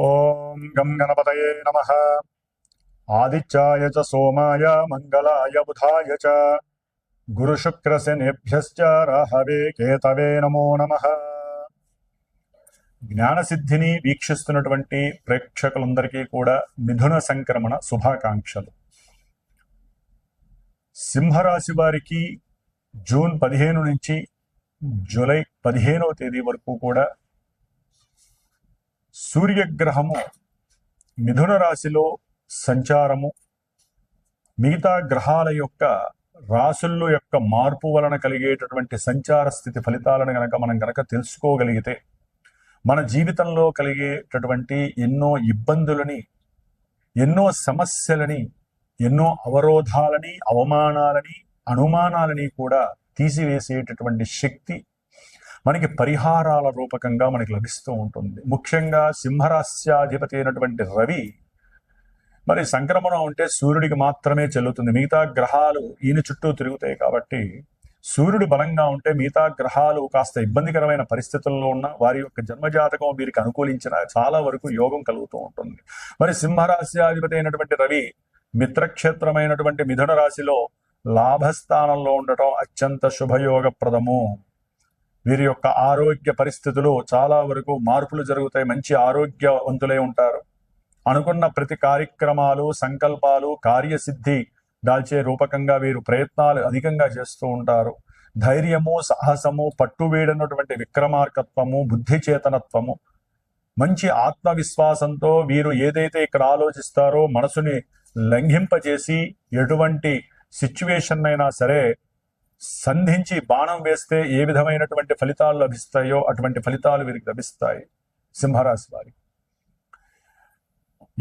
ఓం గం గణపతయే నమః. ఆదిత్యాయ చ సోమాయ మంగళాయ బుధాయ చ గురుశుక్రశనేభ్యశ్చ రాహవే కేతవే నమో నమః. జ్ఞానసిద్ధిని వీక్షిస్తున్నటువంటి ప్రేక్షకులందరికీ కూడా మిథున సంక్రమణ శుభాకాంక్షలు. సింహరాశి వారికి జూన్ 15 నుంచి జూలై 15వ తేదీ వరకు కూడా సూర్యగ్రహము మిథున రాశిలో సంచారము మిగతా గ్రహాల యొక్క రాశుల యొక్క మార్పు వలన కలిగేటటువంటి సంచార స్థితి ఫలితాలను మనం గనక తెలుసుకోగలిగితే మన జీవితంలో కలిగేటటువంటి ఎన్నో ఇబ్బందులని, ఎన్నో సమస్యలని, ఎన్నో అవరోధాలని, అవమానాలని, అనుమానాలని కూడా తీసివేసేటటువంటి శక్తి మనకి పరిహారాల రూపకంగా మనకి లభిస్తూ ఉంటుంది. ముఖ్యంగా సింహరాశ్యాధిపతి అయినటువంటి రవి మరి సంక్రమణం అంటే సూర్యుడికి మాత్రమే చెల్లుతుంది. మిగతా గ్రహాలు ఈయన చుట్టూ తిరుగుతాయి కాబట్టి సూర్యుడు బలంగా ఉంటే మిగతా గ్రహాలు కాస్త ఇబ్బందికరమైన పరిస్థితుల్లో ఉన్న వారి యొక్క జన్మజాతకం వీరికి అనుకూలించిన చాలా వరకు యోగం కలుగుతూ ఉంటుంది. మరి సింహరాశ్యాధిపతి అయినటువంటి రవి మిత్రక్షేత్రమైనటువంటి మిథున రాశిలో లాభస్థానంలో ఉండటం అత్యంత శుభయోగప్రదము. వీరి యొక్క ఆరోగ్య పరిస్థితులు చాలా వరకు మార్పులు జరుగుతాయి. మంచి ఆరోగ్యవంతులై ఉంటారు. అనుకున్న ప్రతి కార్యక్రమాలు, సంకల్పాలు కార్యసిద్ధి దాల్చే రూపకంగా వీరు ప్రయత్నాలు అధికంగా చేస్తూ ఉంటారు. ధైర్యము, సాహసము, పట్టువీడనటువంటి విక్రమార్కత్వము, బుద్ధి చేతనత్వము, మంచి ఆత్మవిశ్వాసంతో వీరు ఏదైతే ఇక్కడ ఆలోచిస్తారో మనసుని లంఘింపజేసి ఎటువంటి సిచ్యువేషన్ అయినా సరే సంధించి బాణం వేస్తే ఏ విధమైనటువంటి ఫలితాలు లభిస్తాయో అటువంటి ఫలితాలు వీరికి లభిస్తాయి. సింహరాశి వారికి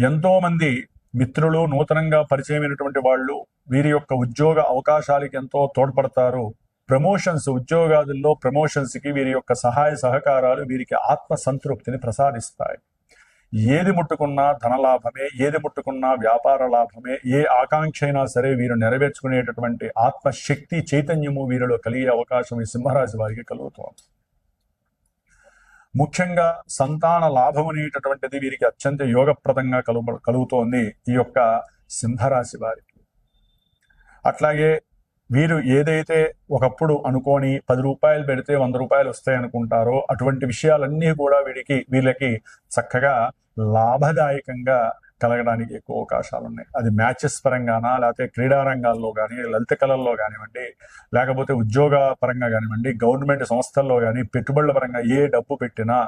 ఎంతో మంది మిత్రులు, నూతనంగా పరిచయమైనటువంటి వాళ్ళు వీరి యొక్క ఉద్యోగ అవకాశాలకి ఎంతో తోడ్పడతారు. ప్రమోషన్స్, ఉద్యోగాదుల్లో ప్రమోషన్స్కి వీరి యొక్క సహాయ సహకారాలు వీరికి ఆత్మ సంతృప్తిని ప్రసాదిస్తాయి. ఏది ముట్టుకున్నా ధనలాభమే, ఏది ముట్టుకున్నా వ్యాపార లాభమే. ఏ ఆకాంక్ష అయినా సరే వీరు నెరవేర్చుకునేటటువంటి ఆత్మశక్తి, చైతన్యము వీరిలో కలిగే అవకాశం ఈ సింహరాశి వారికి కలుగుతోంది. ముఖ్యంగా సంతాన లాభం అనేటటువంటిది వీరికి అత్యంత యోగప్రదంగా కలుగుతోంది ఈ యొక్క సింహరాశి వారికి. అట్లాగే వీరు ఏదైతే ఒకప్పుడు అనుకోని 10 రూపాయలు పెడితే 100 రూపాయలు వస్తాయి అనుకుంటారో అటువంటి విషయాలన్నీ కూడా వీళ్ళకి చక్కగా లాభదాయకంగా కలగడానికి ఎక్కువ అవకాశాలు ఉన్నాయి. అది మ్యాచెస్ పరంగానా, లేకపోతే క్రీడా రంగాల్లో కానీ, లలిత కళల్లో కానివ్వండి, లేకపోతే ఉద్యోగ పరంగా కానివ్వండి, గవర్నమెంట్ సంస్థల్లో కానీ, పెట్టుబడుల పరంగా ఏ డబ్బు పెట్టినా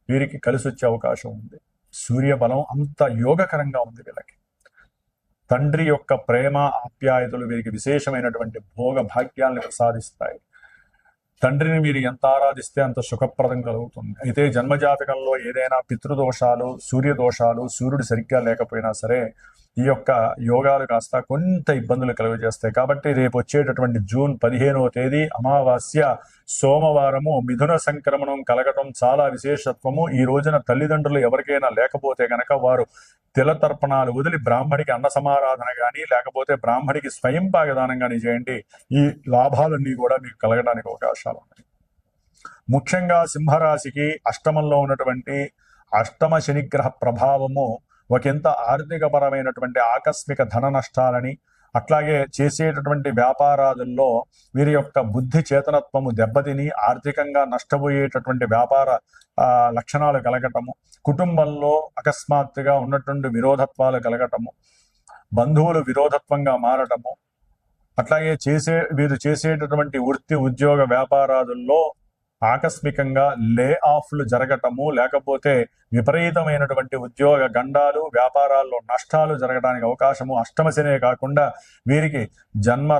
వీరికి కలిసి వచ్చే అవకాశం ఉంది. సూర్యబలం అంత యోగకరంగా ఉంది వీళ్ళకి. తండ్రి యొక్క ప్రేమ, ఆప్యాయతలు వీరికి విశేషమైనటువంటి భోగ భాగ్యాలను ప్రసాదిస్తాయి. తండ్రిని మీరు ఎంత ఆరాధిస్తే అంత సుఖప్రదం కలుగుతుంది. అయితే జన్మజాతకంలో ఏదైనా పితృదోషాలు, సూర్యదోషాలు, సూర్యుడు సరిగ్గా లేకపోయినా సరే ఈ యొక్క యోగాలు కాస్త కొంత ఇబ్బందులు కలుగజేస్తాయి. కాబట్టి రేపు వచ్చేటటువంటి జూన్ 15వ తేదీ అమావాస్య సోమవారము మిథున సంక్రమణం కలగటం చాలా విశేషత్వము. ఈ రోజున తల్లిదండ్రులు ఎవరికైనా లేకపోతే గనక వారు తిలతర్పణాలు వదిలి బ్రాహ్మడికి అన్న సమారాధన కానీ, లేకపోతే బ్రాహ్మడికి స్వయం పాగదానం కానీ చేయండి. ఈ లాభాలన్నీ కూడా మీకు కలగడానికి అవకాశాలు ఉన్నాయి. ముఖ్యంగా సింహరాశికి అష్టమంలో ఉన్నటువంటి అష్టమ శనిగ్రహ ప్రభావము ఒకంత ఆర్థికపరమైనటువంటి ఆకస్మిక ధన నష్టాలని, అట్లాగే చేసేటటువంటి వ్యాపారాదుల్లో వీరి యొక్క బుద్ధి చేతనత్వము దెబ్బతిని ఆర్థికంగా నష్టపోయేటటువంటి వ్యాపార లక్షణాలు కలగటము, కుటుంబంలో అకస్మాత్తుగా ఉన్నటువంటి విరోధత్వాలు కలగటము, బంధువులు విరోధత్వంగా మారటము, అట్లాగే వీరు చేసేటటువంటి వృత్తి, ఉద్యోగ వ్యాపారాదుల్లో ఆకస్మికంగా లే ఆఫ్లు జరగటము, లేకపోతే విపరీతమైనటువంటి ఉద్యోగ గండాలు, వ్యాపారాల్లో నష్టాలు జరగడానికి అవకాశము. అష్టమశనే కాకుండా వీరికి జన్మ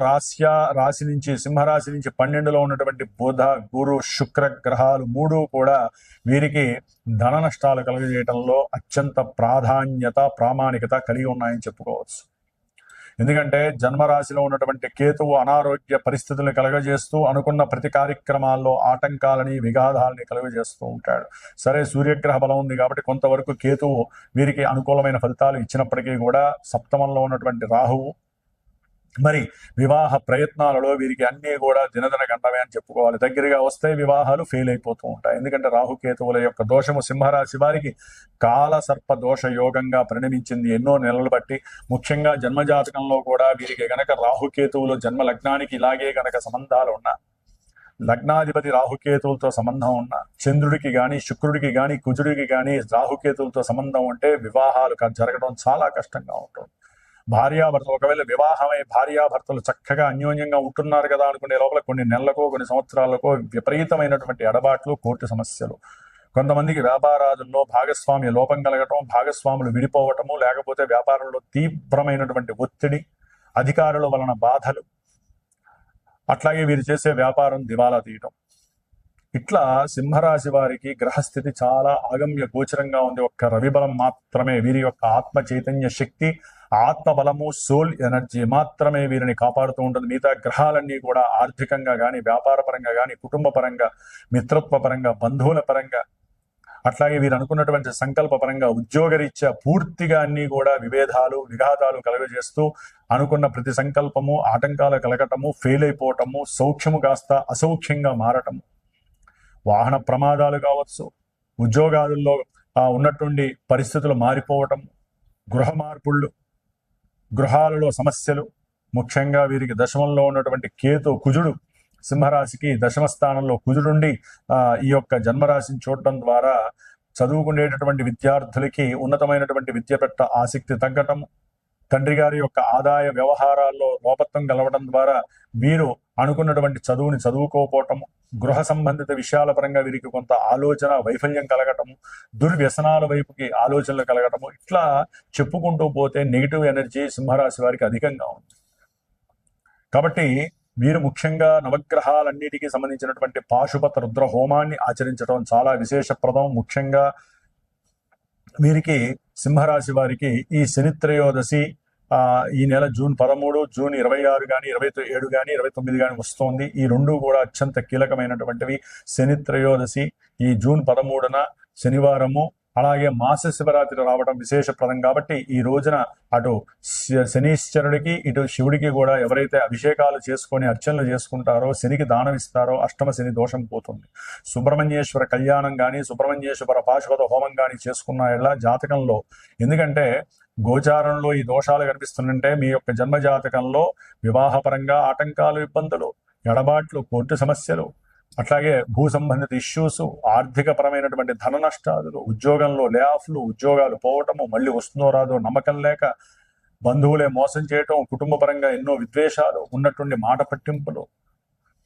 రాశి నుంచి, సింహరాశి నుంచి 12లో ఉన్నటువంటి బుధ, గురు, శుక్ర గ్రహాలు 3 కూడా వీరికి ధన నష్టాలు కలుగజేయడంలో అత్యంత ప్రాధాన్యత, ప్రామాణికత కలిగి ఉన్నాయని చెప్పుకోవచ్చు. ఎందుకంటే జన్మరాశిలో ఉన్నటువంటి కేతువు అనారోగ్య పరిస్థితులను కలుగజేస్తూ అనుకున్న ప్రతి కార్యక్రమాల్లో ఆటంకాలని, విఘాతాలని కలుగజేస్తూ ఉంటాడు. సరే, సూర్యగ్రహ బలం ఉంది కాబట్టి కొంతవరకు కేతువు వీరికి అనుకూలమైన ఫలితాలు ఇచ్చినప్పటికీ కూడా సప్తమంలో ఉన్నటువంటి రాహువు మరి వివాహ ప్రయత్నాలలో వీరికి అన్నీ కూడా దినదిన గండమే అని చెప్పుకోవాలి. దగ్గరగా వస్తే వివాహాలు ఫెయిల్ అయిపోతూ ఉంటాయి. ఎందుకంటే రాహుకేతువుల యొక్క దోషము సింహరాశి వారికి కాల సర్ప దోష యోగంగా పరిణమించింది ఎన్నో నెలలు బట్టి. ముఖ్యంగా జన్మజాతకంలో కూడా వీరికి గనక రాహుకేతువులు జన్మ లగ్నానికి ఇలాగే గనక సంబంధాలు ఉన్నా, లగ్నాధిపతి రాహుకేతువులతో సంబంధం ఉన్న, చంద్రుడికి గాని శుక్రుడికి గాని కుజుడికి గాని రాహుకేతువులతో సంబంధం ఉంటే వివాహాలు జరగడం చాలా కష్టంగా ఉంటుంది. భార్యాభర్తలు ఒకవేళ వివాహమై భార్యాభర్తలు చక్కగా అన్యోన్యంగా ఉంటున్నారు కదా అనుకునే లోపల కొన్ని నెలలకో కొన్ని సంవత్సరాలకో విపరీతమైనటువంటి ఎడబాట్లు, కోర్టు సమస్యలు, కొంతమందికి వ్యాపారాదుల్లో భాగస్వామ్య లోపం కలగటం, భాగస్వాములు విడిపోవటము, లేకపోతే వ్యాపారంలో తీవ్రమైనటువంటి ఒత్తిడి, అధికారుల వలన బాధలు, అట్లాగే వీరు చేసే వ్యాపారం దివాలా తీయటం. ఇట్లా సింహరాశి వారికి గ్రహస్థితి చాలా ఆగమ్య గోచరంగా ఉంది. ఒక్క రవిబలం మాత్రమే వీరి యొక్క ఆత్మ చైతన్య శక్తి, ఆత్మబలము, సోల్ ఎనర్జీ మాత్రమే వీరిని కాపాడుతూ ఉంటుంది. మిగతా గ్రహాలన్నీ కూడా ఆర్థికంగా కానీ, వ్యాపార పరంగా కానీ, కుటుంబ పరంగా, మిత్రత్వ పరంగా, బంధువుల పరంగా, అట్లాగే వీరు అనుకున్నటువంటి సంకల్ప పరంగా, ఉద్యోగరీత్యా పూర్తిగా అన్ని కూడా విభేదాలు, విఘాతాలు కలుగజేస్తూ అనుకున్న ప్రతి సంకల్పము ఆటంకాలు కలగటము, ఫెయిల్ అయిపోవటము, సౌఖ్యము కాస్త అసౌఖ్యంగా మారటము, వాహన ప్రమాదాలు కావచ్చు, ఉద్యోగాలలో ఉన్నటువంటి పరిస్థితులు మారిపోవటం, గృహ మార్పుళ్ళు, గృహాలలో సమస్యలు, ముఖ్యంగా వీరికి దశమంలో ఉన్నటువంటి కుజుడు సింహరాశికి దశమ స్థానంలో కుజుడుండి ఈ యొక్క జన్మరాశిని చూడటం ద్వారా చదువుకునేటటువంటి విద్యార్థులకి ఉన్నతమైనటువంటి విద్య పట్ల ఆసక్తి తగ్గటం, తండ్రి గారి యొక్క ఆదాయ వ్యవహారాల్లో లోపత్వం కలవడం ద్వారా వీరు అనుకున్నటువంటి చదువుని చదువుకోపోవటము, గృహ సంబంధిత విషయాల పరంగా వీరికి కొంత ఆలోచన వైఫల్యం కలగటము, దుర్వ్యసనాల వైపుకి ఆలోచనలు కలగటము, ఇట్లా చెప్పుకుంటూ పోతే నెగిటివ్ ఎనర్జీ సింహరాశి వారికి అధికంగా ఉంది. కాబట్టి వీరు ముఖ్యంగా నవగ్రహాలన్నిటికీ సంబంధించినటువంటి పాశుపత రుద్ర హోమాన్ని ఆచరించడం చాలా విశేషప్రదం. ముఖ్యంగా వీరికి సింహరాశి వారికి ఈ శనిత్రయోదశి ఈ నెల జూన్ 13, జూన్ 26 కానీ 27 కానీ 29 కానీ వస్తోంది. ఈ రెండు కూడా అత్యంత కీలకమైనటువంటివి. శనిత్రయోదశి ఈ జూన్ 13న శనివారము, అలాగే మాస శివరాత్రి రావడం విశేషప్రదం. కాబట్టి ఈ రోజున అటు శనీశ్వరుడికి ఇటు శివుడికి కూడా ఎవరైతే అభిషేకాలు చేసుకొని అర్చనలు చేసుకుంటారో, శనికి దానం ఇస్తారో అష్టమ శని దోషం పోతుంది. సుబ్రహ్మణ్యేశ్వర కళ్యాణం కానీ, సుబ్రహ్మణ్యేశ్వర పాశుపత హోమం కానీ చేసుకున్న ఇలా జాతకంలో, ఎందుకంటే గోచారంలో ఈ దోషాలు కనిపిస్తుంటే మీ యొక్క జన్మ జాతకంలో వివాహపరంగా ఆటంకాలు, ఇబ్బందులు, ఎడబాట్లు, కోర్టు సమస్యలు, అట్లాగే భూ సంబంధిత ఇష్యూస్, ఆర్థిక పరమైనటువంటి ధన నష్టాలు, ఉద్యోగంలో లే ఆఫ్లు, ఉద్యోగాలు పోవటము, మళ్ళీ వస్తుందో రాదో నమ్మకం లేక, బంధువులే మోసం చేయటం, కుటుంబ పరంగా ఎన్నో విద్వేషాలు, ఉన్నటువంటి మాట పట్టింపులు,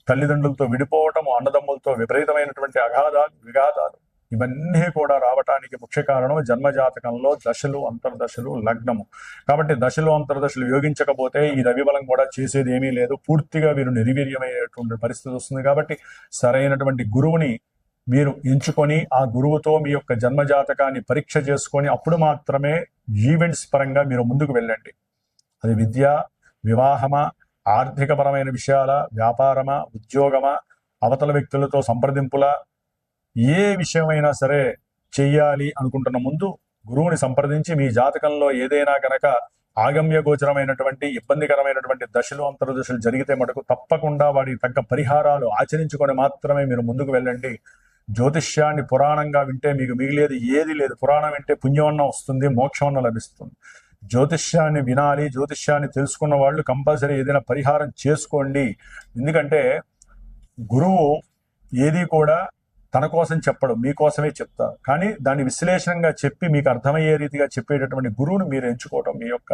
తల్లిదండ్రులతో విడిపోవటము, అన్నదమ్ములతో విపరీతమైనటువంటి విఘాతాలు, ఇవన్నీ కూడా రావటానికి ముఖ్య కారణం జన్మజాతకంలో దశలు, అంతర్దశలు, లగ్నము. కాబట్టి దశలు, అంతర్దశలు యోగించకపోతే ఈ రవిబలం కూడా చేసేది ఏమీ లేదు. పూర్తిగా వీరు నిర్వీర్యమయ్యేటువంటి పరిస్థితి వస్తుంది. కాబట్టి సరైనటువంటి గురువుని మీరు ఎంచుకొని ఆ గురువుతో మీ యొక్క జన్మజాతకాన్ని పరీక్ష చేసుకొని అప్పుడు మాత్రమే ఈవెంట్స్ పరంగా మీరు ముందుకు వెళ్ళండి. అది విద్య, వివాహమా, ఆర్థిక పరమైన విషయాల, వ్యాపారమా, ఉద్యోగమా, అవతల వ్యక్తులతో సంప్రదింపుల, ఏ విషయమైనా సరే చెయ్యాలి అనుకుంటున్న ముందు గురువుని సంప్రదించి మీ జాతకంలో ఏదైనా కనుక ఆగమ్య గోచరమైనటువంటి ఇబ్బందికరమైనటువంటి దశలు, అంతర్దశలు జరిగితే మటుకు తప్పకుండా వాటికి తగ్గ పరిహారాలు ఆచరించుకొని మాత్రమే మీరు ముందుకు వెళ్ళండి. జ్యోతిష్యాన్ని పురాణంగా వింటే మీకు మిగిలేది ఏది లేదు. పురాణం వింటే పుణ్యమన్న వస్తుంది, మోక్షమన్న లభిస్తుంది. జ్యోతిష్యాన్ని వినాలి, జ్యోతిష్యాన్ని తెలుసుకున్న వాళ్ళు కంపల్సరీ ఏదైనా పరిహారం చేసుకోండి. ఎందుకంటే గురువు ఏది కూడా తన కోసం చెప్పడు, మీకోసమే చెప్తారు. కానీ దాన్ని విశ్లేషణగా చెప్పి మీకు అర్థమయ్యే రీతిగా చెప్పేటటువంటి గురువును మీరు ఎంచుకోవడం మీ యొక్క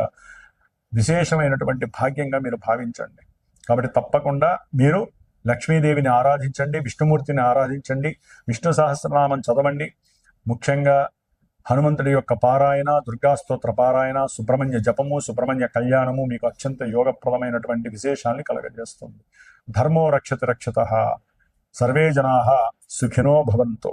విశేషమైనటువంటి భాగ్యంగా మీరు భావించండి. కాబట్టి తప్పకుండా మీరు లక్ష్మీదేవిని ఆరాధించండి, విష్ణుమూర్తిని ఆరాధించండి, విష్ణు సహస్రనామం చదవండి. ముఖ్యంగా హనుమంతుడి యొక్క పారాయణ, దుర్గాస్తోత్ర పారాయణ, సుబ్రహ్మణ్య జపము, సుబ్రహ్మణ్య కళ్యాణము మీకు అత్యంత యోగప్రదమైనటువంటి విశేషాన్ని కలగజేస్తుంది. ధర్మో రక్షతి రక్షతః. సర్వే జనాః సుఖినో భవంతు.